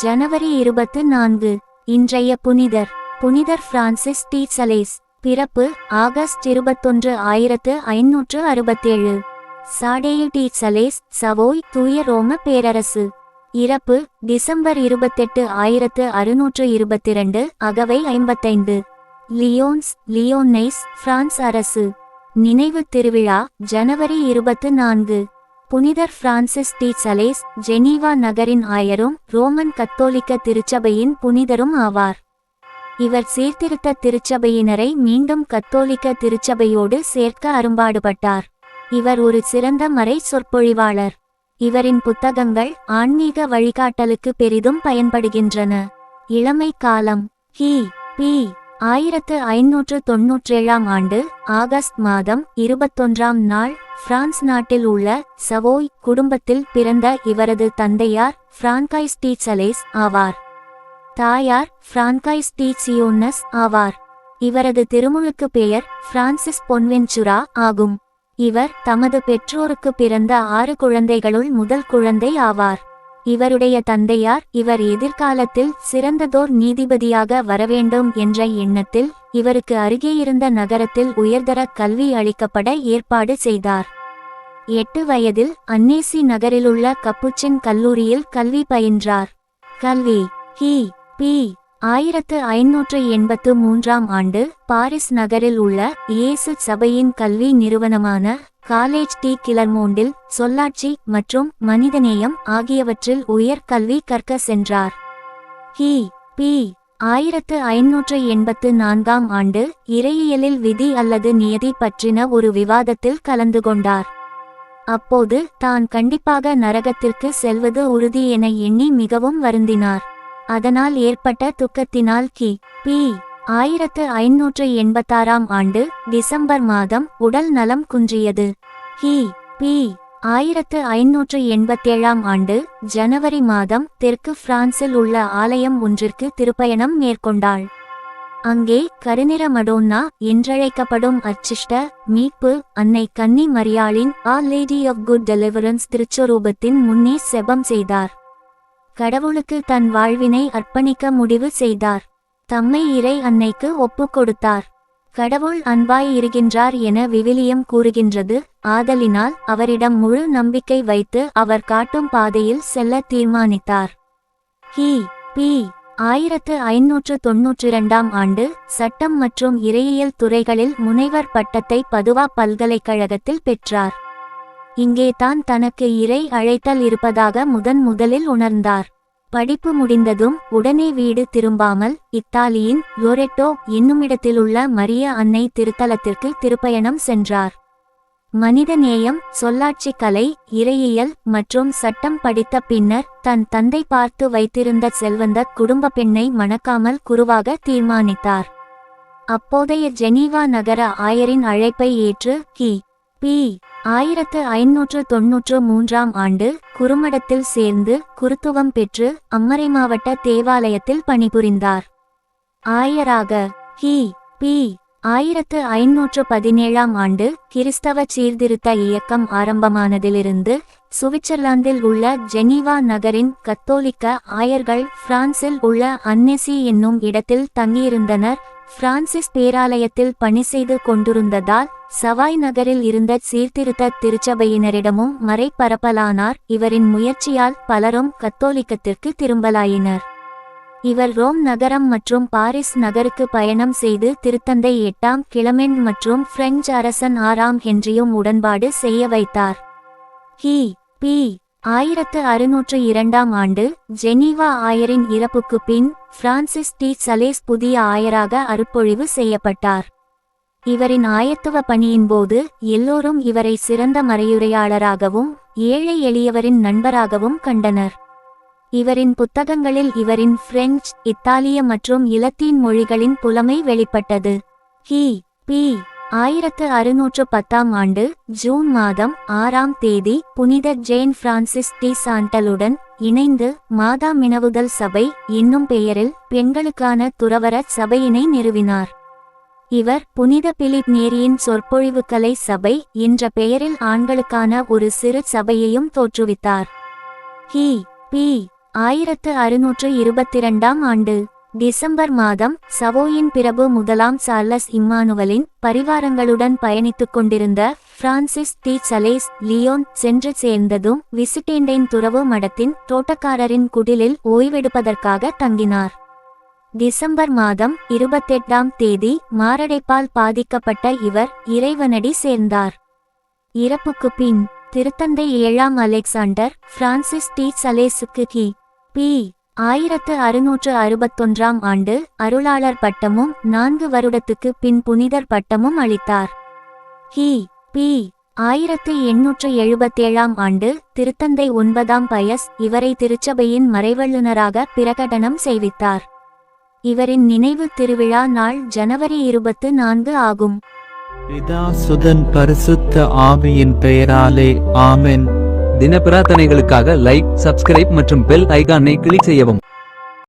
ஜனவரி 24. இன்றைய புனிதர் புனிதர் பிரான்சிஸ் டி சலேஸ். பிறப்பு ஆகஸ்ட் 21, 1567. சாடேயு டி சலேஸ், சவோய், தூய ரோம பேரரசு. இறப்பு டிசம்பர் 28, 1622, அகவை 55. லியோன்ஸ், லியோனைஸ், பிரான்ஸ் அரசு. நினைவு திருவிழா ஜனவரி 24. புனிதர் பிரான்சிஸ் டி சலேஸ் ஜெனீவா நகரின் ஆயரும் ரோமன் கத்தோலிக்க திருச்சபையின் புனிதரும் ஆவார். இவர் சீர்திருத்த திருச்சபையினரை மீண்டும் கத்தோலிக்க திருச்சபையோடு சேர்க்க அரும்பாடுபட்டார். இவர் ஒரு சிறந்த மறை சொற்பொழிவாளர். இவரின் புத்தகங்கள் ஆன்மீக வழிகாட்டலுக்கு பெரிதும் பயன்படுகின்றன. இளமை காலம் கி.பி. 1597 ஆண்டு ஆகஸ்ட் மாதம் 21 நாள் பிரான்ஸ் நாட்டில் உள்ள சவோய் குடும்பத்தில் பிறந்த இவரது தந்தையார் பிரான்காய்ஸ் டி சலேஸ் ஆவார். தாயார் பிரான்காய்ஸ் டி சியோன்னஸ் ஆவார். இவரது திருமுழுக்கு பெயர் பிரான்சிஸ் பொன்வென்ச்சுரா ஆகும். இவர் தமது பெற்றோருக்கு பிறந்த 6 குழந்தைகளுள் முதல் குழந்தை ஆவார். இவருடைய தந்தையார் இவர் எதிர்காலத்தில் சிறந்ததோர் நீதிபதியாக வரவேண்டும் என்ற எண்ணத்தில் இவருக்கு அருகேயிருந்த நகரத்தில் உயர்தர கல்வி அளிக்கப்பட ஏற்பாடு செய்தார். 8 வயதில் அன்னேசி நகரிலுள்ள கப்புச்சின் கல்லூரியில் கல்வி பயின்றார். கல்வி கி.பி. 1583 ஆண்டு பாரிஸ் நகரில் உள்ள இயேசு சபையின் கல்வி நிறுவனமான காலேஜ் டி கிளர்மோண்டில் சொல்லாட்சி மற்றும் மனிதநேயம் ஆகியவற்றில் உயர் கல்வி கற்க சென்றார். கி.பி. 1584 ஆண்டு இறையியலில் விதி அல்லது நியதி பற்றின ஒரு விவாதத்தில் கலந்து கொண்டார். அப்போது தான் கண்டிப்பாக நரகத்திற்கு செல்வது உறுதி என எண்ணி மிகவும் வருந்தினார். அதனால் ஏற்பட்ட துக்கத்தினால் கி.பி. 1586 ஆண்டு டிசம்பர் மாதம் உடல் நலம் குன்றியது. கி.பி. 1587 ஆண்டு ஜனவரி மாதம் தெற்கு பிரான்சில் உள்ள ஆலயம் ஒன்றிற்கு திருப்பயணம் மேற்கொண்டாள். அங்கே கருநிற மடோன்னா என்றழைக்கப்படும் அச்சிஷ்ட மீட்பு அன்னை கன்னி மரியாளின் ஆ லேடி ஆஃப் குட் டெலிவரன்ஸ் திருச்சொரூபத்தின் முன்னே செபம் செய்தார். கடவுளுக்கு தன் வாழ்வினை அர்ப்பணிக்க முடிவு செய்தார். தம்மை இறை அன்னைக்கு ஒப்பு கொடுத்தார். கடவுள் அன்பாய் இருக்கின்றார் என விவிலியம் கூறுகின்றது. ஆதலினால் அவரிடம் முழு நம்பிக்கை வைத்து அவர் காட்டும் பாதையில் செல்ல தீர்மானித்தார். கி.பி. 1592 ஆண்டு சட்டம் மற்றும் இறையியல் துறைகளில் முனைவர் பட்டத்தை பதுவா பல்கலைக்கழகத்தில் பெற்றார். இங்கே தான் தனக்கு இறை அழைத்தல் இருப்பதாக முதலில் உணர்ந்தார். படிப்பு முடிந்ததும் உடனே வீடு திரும்பாமல் இத்தாலியின் லோரெட்டோ என்னுமிடத்திலுள்ள மரிய அன்னை திருத்தலத்திற்கு திருப்பயணம் சென்றார். மனித நேயம், சொல்லாட்சி கலை, இறையியல் மற்றும் சட்டம் படித்த பின்னர் தன் தந்தை பார்த்து வைத்திருந்த செல்வந்த குடும்ப பெண்ணை மணக்காமல் குருவாக தீர்மானித்தார். அப்போதைய ஜெனீவா நகர ஆயரின் அழைப்பை ஏற்று கி.பி. 1593 ஆண்டு குறுமடத்தில் சேர்ந்து குருத்துவம் பெற்று அம்மறை மாவட்ட தேவாலயத்தில் பணிபுரிந்தார். ஆயராக கி.பி. 1517 ஆண்டு கிறிஸ்தவ சீர்திருத்த இயக்கம் ஆரம்பமானதிலிருந்து சுவிட்சர்லாந்தில் உள்ள ஜெனீவா நகரின் கத்தோலிக்க ஆயர்கள் பிரான்சில் உள்ள அன்னேசி என்னும் இடத்தில் தங்கியிருந்தனர். பிரான்சிஸ் பேராலயத்தில் பணி செய்து கொண்டிருந்ததால் சவாய் நகரில் இருந்த சீர்திருத்த திருச்சபையினரிடமும் மறை பரப்பலானார். இவரின் முயற்சியால் பலரும் கத்தோலிக்கத்திற்கு திரும்பலாயினர். இவர் ரோம் நகரம் மற்றும் பாரிஸ் நகருக்கு பயணம் செய்து திருத்தந்தை 8ஆம் கிளமெண்ட் மற்றும் பிரெஞ்சு அரசன் 6ஆம் ஹென்றியும் உடன்பாடு செய்ய வைத்தார். கி.பி. 1602 ஆண்டு ஜெனீவா ஆயரின் இறப்புக்கு பின் பிரான்சிஸ் டி சலேஸ் புதிய ஆயராக அருட்பொழிவு செய்யப்பட்டார். இவரின் ஆயத்துவ பணியின் போது எல்லோரும் இவரை சிறந்த மறையுரையாளராகவும் ஏழை எளியவரின் நண்பராகவும் கண்டனர். இவரின் புத்தகங்களில் இவரின் பிரெஞ்சு, இத்தாலிய மற்றும் இலத்தீன் மொழிகளின் புலமை வெளிப்பட்டது. கி.பி. 1610 ஆண்டு ஜூன் மாதம் 6ஆம் தேதி புனித ஜேன் பிரான்சிஸ் டி சாண்டலுடன் இணைந்து மாதா மினவுதல் சபை என்னும் பெயரில் பெண்களுக்கான துறவற சபையினை நிறுவினார். இவர் புனித பிலிப் நேரியின் சொற்பொழிவுக்கலை சபை என்ற பெயரில் ஆண்களுக்கான ஒரு சிறு சபையையும் தோற்றுவித்தார். கி.பி. 1622 ஆண்டு டிசம்பர் மாதம் சவோயின் பிரபு முதலாம் சார்லஸ் இம்மானுவலின் பரிவாரங்களுடன் பயணித்துக் கொண்டிருந்த பிரான்சிஸ் டி சலேஸ் லியோன் சென்று சேர்ந்ததும் விசிட்டேண்டைன் துறவு மடத்தின் தோட்டக்காரரின் குடிலில் ஓய்வெடுப்பதற்காக தங்கினார். டிசம்பர் மாதம் 28ஆம் தேதி மாரடைப்பால் பாதிக்கப்பட்ட இவர் இறைவனடி சேர்ந்தார். இறப்புக்கு பின் திருத்தந்தை 7ஆம் அலெக்சாண்டர் பிரான்சிஸ் டி சலேஸுக்கு பி 1661 ஆண்டு அருளாளர் பட்டமும் 4 வருடத்துக்கு பின் புனிதர் பட்டமும் அளித்தார். பி 1877 ஆண்டு திருத்தந்தை 9ஆம் பயஸ் இவரை திருச்சபையின் மறைவல்லுனராக பிரகடனம் செய்வித்தார். இவரின் நினைவு திருவிழா நாள் ஜனவரி 24 ஆகும். பிதா சுதன் பரிசுத்த ஆவியின் பெயராலே ஆமென். தின பிரார்த்தனைகளுக்காக லைக், சப்ஸ்கிரைப் மற்றும் பெல் ஐகானை கிளிக் செய்யவும்.